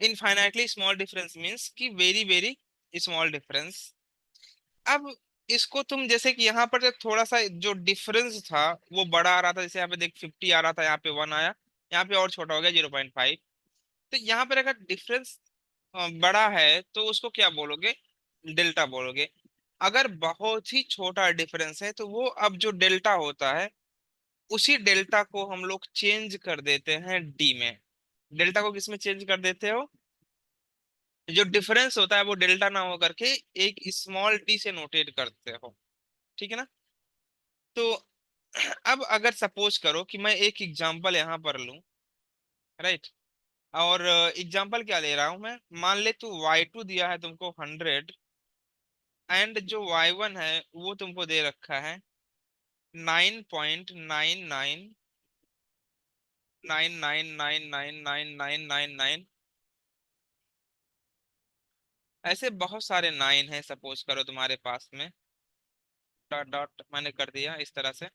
Infinitely small difference means कि very very small difference. अब इसको तुम जैसे कि यहाँ पर जब थोड़ा सा जो डिफरेंस था वो बड़ा आ रहा था, जैसे यहाँ पे देख 50 आ रहा था, यहाँ पे 1 आया, यहाँ पे और छोटा हो गया 0.5। तो यहाँ पर अगर डिफरेंस बड़ा है तो उसको क्या बोलोगे? डेल्टा बोलोगे। अगर बहुत ही छोटा डिफरेंस है तो वो अब जो डेल्टा होता है उसी डेल्टा को हम लोग चेंज कर देते हैं डी में। डेल्टा को किस में चेंज कर देते हो? जो डिफरेंस होता है वो डेल्टा ना हो करके एक स्मॉल डी से नोटेट करते हो। ठीक है ना? तो अब अगर सपोज करो कि मैं एक एग्जांपल यहाँ पर लूं, राइट? और एग्जांपल क्या ले रहा हूं मैं, मान ले तू y2 दिया है तुमको 100, एंड जो y1 है वो तुमको दे रखा है 9.9999999999। ऐसे बहुत सारे 9 है सपोज करो तुम्हारे पास में, डॉट डॉट मैंने कर दिया इस तरह से,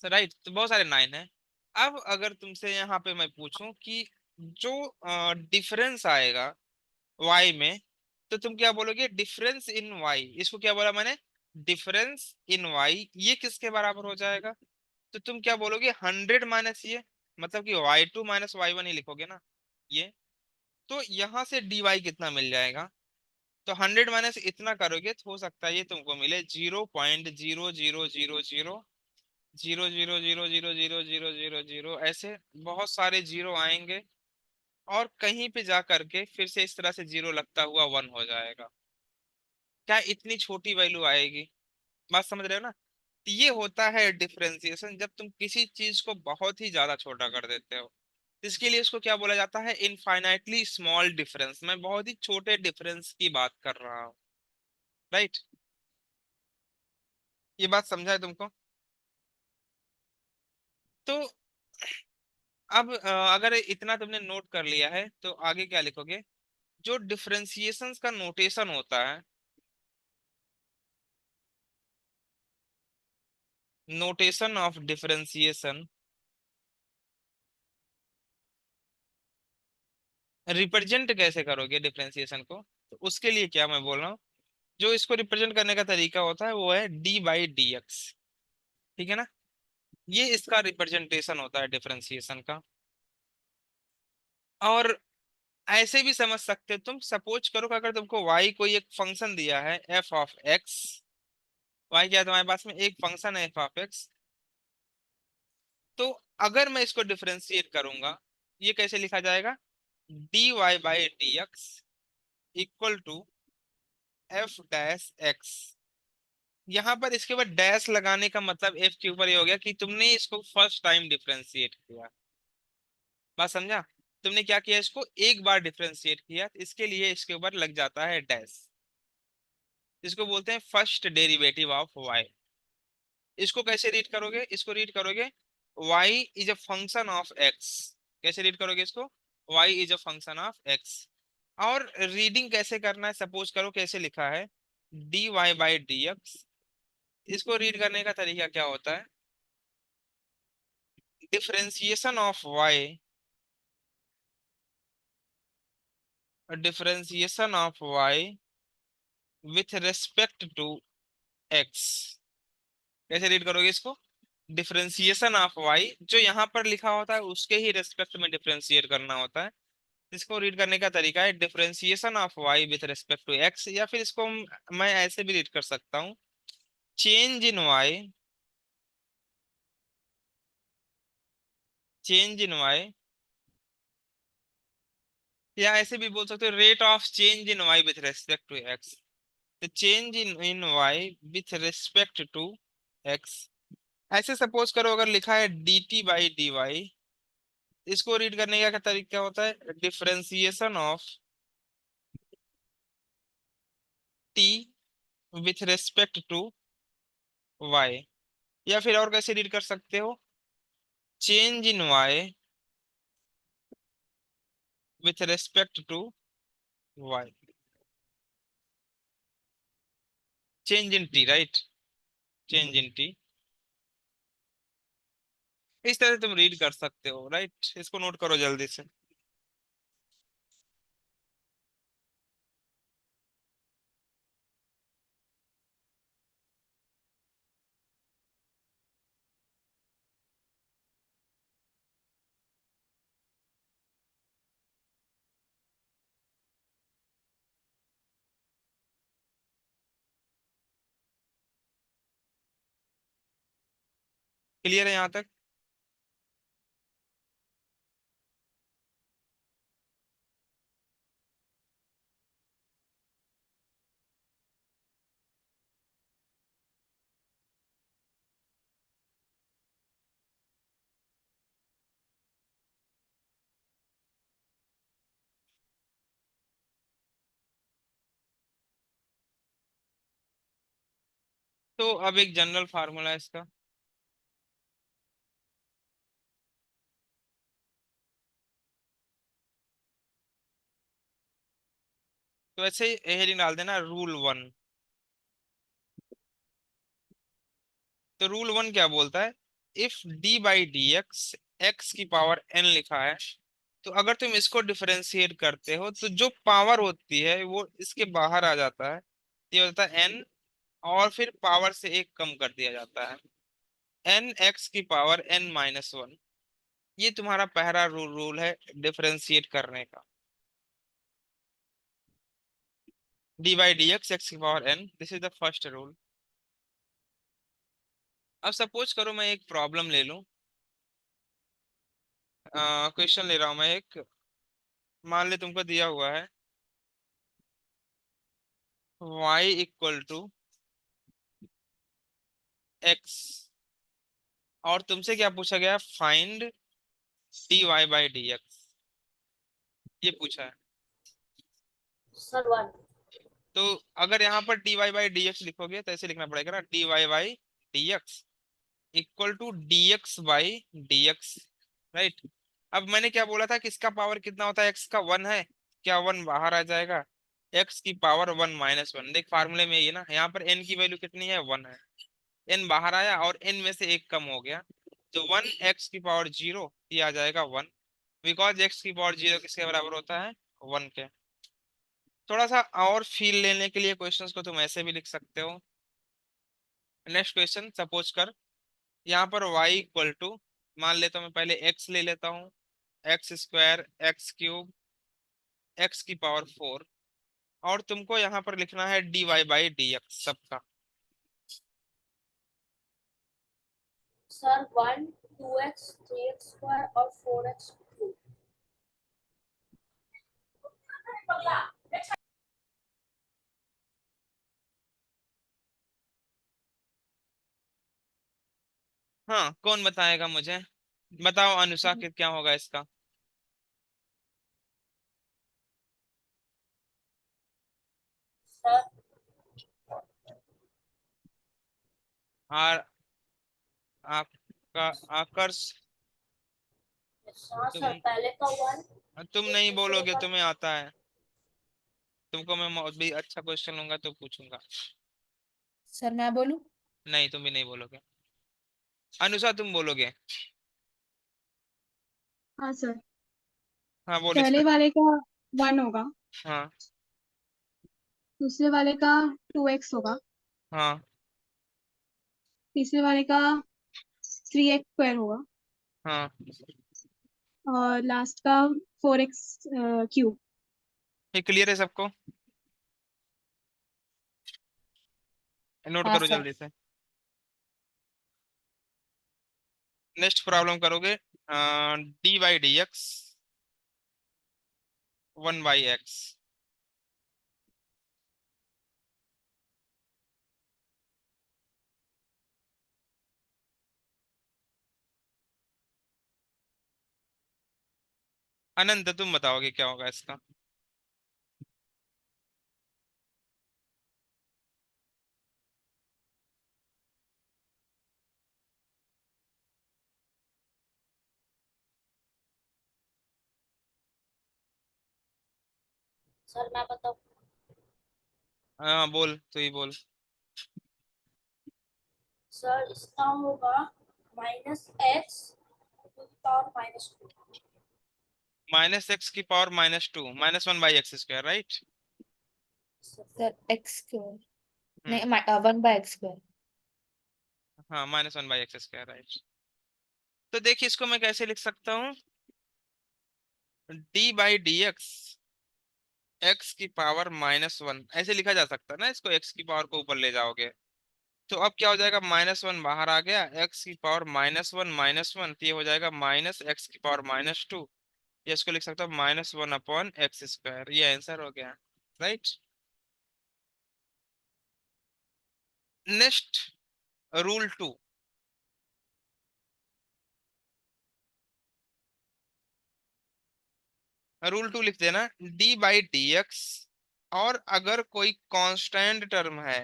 राइट? तो बहुत सारे 9 है। अब अगर तुमसे यहाँ पे मैं पूछूं कि जो डिफरेंस आएगा y में, तो तुम क्या बोलोगे? Difference in y। इसको क्या बोला मैंने? Difference in y। ये किसके बराबर हो जाएगा? तो तुम क्या बोलोगे? 100 माइनस ये, मतलब कि y2 माइनस y1 ही लिखोगे ना ये। तो यहाँ से dy कितना मिल जाएगा? तो 100 माइनस इतना करोगे तो हो सकता है ये तुमको मिले 0.0000000000, ऐसे बहुत सारे जीरो आएंगे, और कहीं पे जा करके फिर से इस तरह से जीरो लगता हुआ 1 हो जाएगा। क्या इतनी छोटी वैल्यू आएगी? बात समझ रहे हो ना? तो ये होता है डिफरेंशिएशन, जब तुम किसी चीज को बहुत ही ज्यादा छोटा कर देते हो। इसके लिए इसको क्या बोला जाता है? Infinitely small difference. मैं बहुत ही छोटे डिफरेंस की बात कर रहा हूँ, राइट? ये बात समझा है तुमको? तो अब अगर इतना तुमने नोट कर लिया है तो आगे क्या लिखोगे? जो डिफरेंशिएशंस का नोटेशन होता है, नोटेशन ऑफ डिफरेंशिएशन, रिप्रेजेंट कैसे करोगे डिफरेंशिएशन को? तो उसके लिए क्या मैं बोल रहा हूँ, जो इसको रिप्रेजेंट करने का तरीका होता है वो है d/dx। ठीक है ना? ये इसका रिप्रेजेंटेशन होता है डिफरेंशिएशन का। और ऐसे भी समझ सकते हो तुम, सपोज करो कि अगर तुमको y कोई एक फंक्शन दिया है f(x), y क्या है तुम्हारे पास में? एक फंक्शन है f(x). तो अगर मैं इसको डिफरेंशिएट करूंगा, ये कैसे लिखा जाएगा? dy/dx equal to f'(x). यहाँ पर इसके ऊपर डैश लगाने का मतलब f के ऊपर ये हो गया कि तुमने इसको फर्स्ट टाइम डिफरेंशिएट किया। बात समझा? तुमने क्या किया? इसको एक बार डिफरेंशिएट किया, तो इसके लिए इसके ऊपर लग जाता है डैश। इसको बोलते हैं फर्स्ट डेरिवेटिव ऑफ y। इसको कैसे रीड करोगे? इसको रीड करोगे y is a function of x। कैसे रीड करोगे इसको? y is a function of x। और रीडिंग कैसे करना है? सपोज करो कैसे लिखा है, dy/dx। इसको रीड करने का तरीका क्या होता है? Differentiation of y, differentiation of y with respect to x। कैसे रीड करोगे इसको? डिफरेंशिएशन ऑफ y, जो यहाँ पर लिखा होता है उसके ही रेस्पेक्ट में डिफरेंशिएट करना होता है। इसको रीड करने का तरीका है differentiation of y with respect to x, या फिर इसको मैं ऐसे भी रीड कर सकता हूँ, change in y, change in y, या ऐसे भी बोल सकते हो rate of change in y with respect to x। तो change in y with respect to x। ऐसे सपोज करो अगर लिखा है dt/dy, इसको रीड करने का क्या तरीका होता है? Differentiation of t with respect to y। या फिर और कैसे रीड कर सकते हो? Change in y with respect to y, change in t, right? Change in t। इस तरह से तुम रीड कर सकते हो, राइट? इसको नोट करो जल्दी से। क्लियर है यहाँ तक? तो अब एक जनरल फार्मूला है इसका। तो ऐसे हेडिंग डाल देना रूल 1। तो रूल 1 क्या बोलता है? If D by D X, X की पावर एन लिखा है, तो अगर तुम इसको डिफरेंशिएट करते हो तो जो पावर होती है वो इसके बाहर आ जाता है, ये होता है एन, और फिर पावर से एक कम कर दिया जाता है, एन एक्स की पावर n-1। ये तुम्हारा पहला रूल रूल है डिफरेंशिएट करने का। D by D X, X की power N, this is the first rule. अब सपोज करो मैं एक प्रॉब्लम ले लूं, क्वेश्चन ले रहा हूं मैं एक। मान ले तुमको दिया हुआ है y इक्वल टू x, और तुमसे क्या पूछा गया? Find d y by D x, ये पूछा है। सर 1। तो अगर यहाँ पर d y by D x लिखोगे तो ऐसे लिखना पड़ेगा ना, d y by D x equal to d x by D x, right. अब मैंने क्या बोला था कि इसका पावर कितना होता है? एक्स का 1 है, क्या 1 बाहर आ जाएगा? एक्स की पावर 1-1, देख फार्मूले में ये ना, यहाँ पर एन की वैल्यू कितनी है? 1 है। एन बाहर आया और एन में से एक कम हो गया, तो 1 एक्स की पावर 0, ये आ जाएगा 1, बिकॉज एक्स की पावर 0 किसके बराबर होता है? 1 के। थोड़ा सा और फील लेने के लिए क्वेश्चंस को तुम ऐसे भी लिख सकते हो। नेक्स्ट क्वेश्चन सपोज कर, यहाँ पर y इक्वल टू, मान लेता हूँ मैं पहले x ले लेता हूँ, x² x³ x की पावर 4, और तुमको यहाँ पर लिखना है d y by D x सबका। सर 1 2x 3x स्क्वायर और 4x क्यूब। हाँ, कौन बताएगा मुझे? बताओ अनुषा कि क्या होगा इसका। सर और आपका आकर्ष, हाँ सर, तुम पहले का 1 तुम फिर नहीं दूसरे बोलोगे, का। तुम्हें आता है। तुमको मैं भी अच्छा क्वेश्चन लूंगा तो पूछूंगा। सर मैं बोलूं? नहीं, तुम भी नहीं बोलोगे। अनुषा तुम बोलोगे? हाँ सर। हाँ बोल पहले इसका। वाले का 1 होगा, हाँ। दूसरे वाले का 2x होगा, हाँ। तीसरे वाले का 3x² होगा, हाँ। और लास्ट का 4x³ ये क्लियर है सबको? नोट हाँ करो सर। जल्दी से। नेक्स्ट प्रॉब्लम करोगे, D by D x 1/x। अनंत तुम बताओगे क्या होगा इसका? सर मैं बताऊँ? हाँ बोल, तू ही बोल। सर इसका होगा -x to the power -2। -x की पावर -2, -1/x², right. Sir X square, hmm. नहीं 1/x²। हाँ, -1/x², राइट। तो देखिए इसको मैं कैसे लिख सकता हूँ, D by D X X की पावर -1, ऐसे लिखा जा सकता है ना इसको, एक्स की पावर को ऊपर ले जाओगे तो अब क्या हो जाएगा, -1 बाहर आ गया, एक्स की पावर -1 तो ये हो जाएगा -x की पावर -2। ये इसको लिख सकता हूँ -1/x²। ये आंसर हो गया, राइट। Next, rule 2। रूल 2 लिख देना, d/dx, और अगर कोई कांस्टेंट टर्म है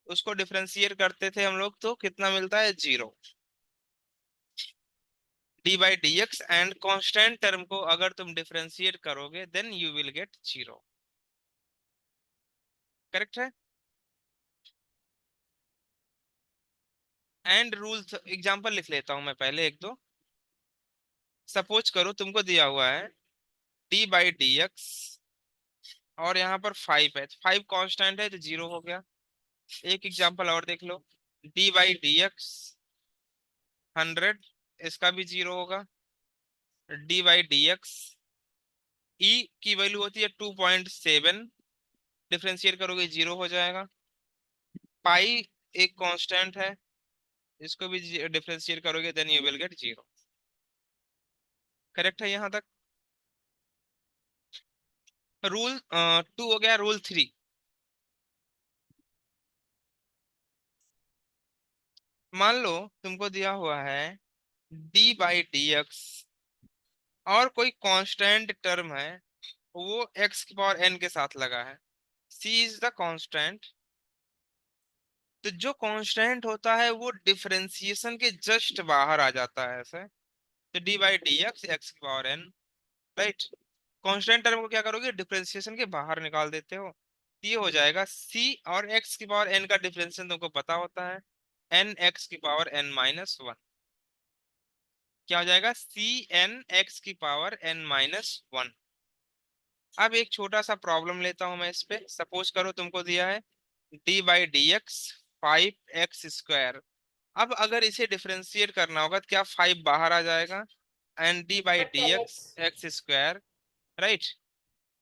उसको डिफरेंशिएट करते थे हम लोग, तो कितना मिलता है, 0। d/dx एंड कांस्टेंट टर्म को अगर तुम डिफरेंशिएट करोगे then you will get 0। Correct है। एंड रूल एग्जांपल लिख लेता हूं मैं पहले एक दो। सपोज करो तुमको दिया हुआ है d/dx, और यहाँ पर 5 है, 5 कांस्टेंट है तो 0 हो गया। एक एग्जांपल और देख लो, d/dx 100, इसका भी 0 होगा। d/dx e की वैल्यू होती है 2.7, डिफरेंशिएट करोगे 0 हो जाएगा। पाई एक कांस्टेंट है, इसको भी डिफरेंशिएट करोगे then you will get 0। Correct है यहाँ तक। रूल 2 हो गया। रूल 3, मान लो तुमको दिया हुआ है d/dx, और कोई कांस्टेंट टर्म है, वो x की पावर n के साथ लगा है। c is the constant. तो जो कांस्टेंट होता है वो डिफरेंशिएशन के जस्ट बाहर आ जाता है ऐसे। तो d/dx x की power n, right. Constant term को क्या करोगे, डिफरेंशिएशन के बाहर निकाल देते हो, तो ये हो जाएगा c, और x की पावर n का डिफरेंशिएशन तुमको पता होता है, n x की पावर n-1। क्या हो जाएगा, c n x की पावर n-1। अब एक छोटा सा प्रॉब्लम लेता हूं मैं इस पे। सपोज करो तुमको दिया है d/dx 5x²। अब अगर इसे डिफरेंशिएट करना होगा तो क्या 5 बाहर आ जाएगा, and d/dx 10x। x², right.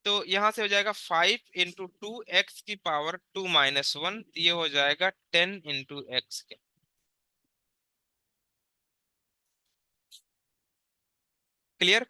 तो यहां से हो जाएगा 5 × 2 x की पावर 2-1, ये हो जाएगा 10 × x के। क्लियर।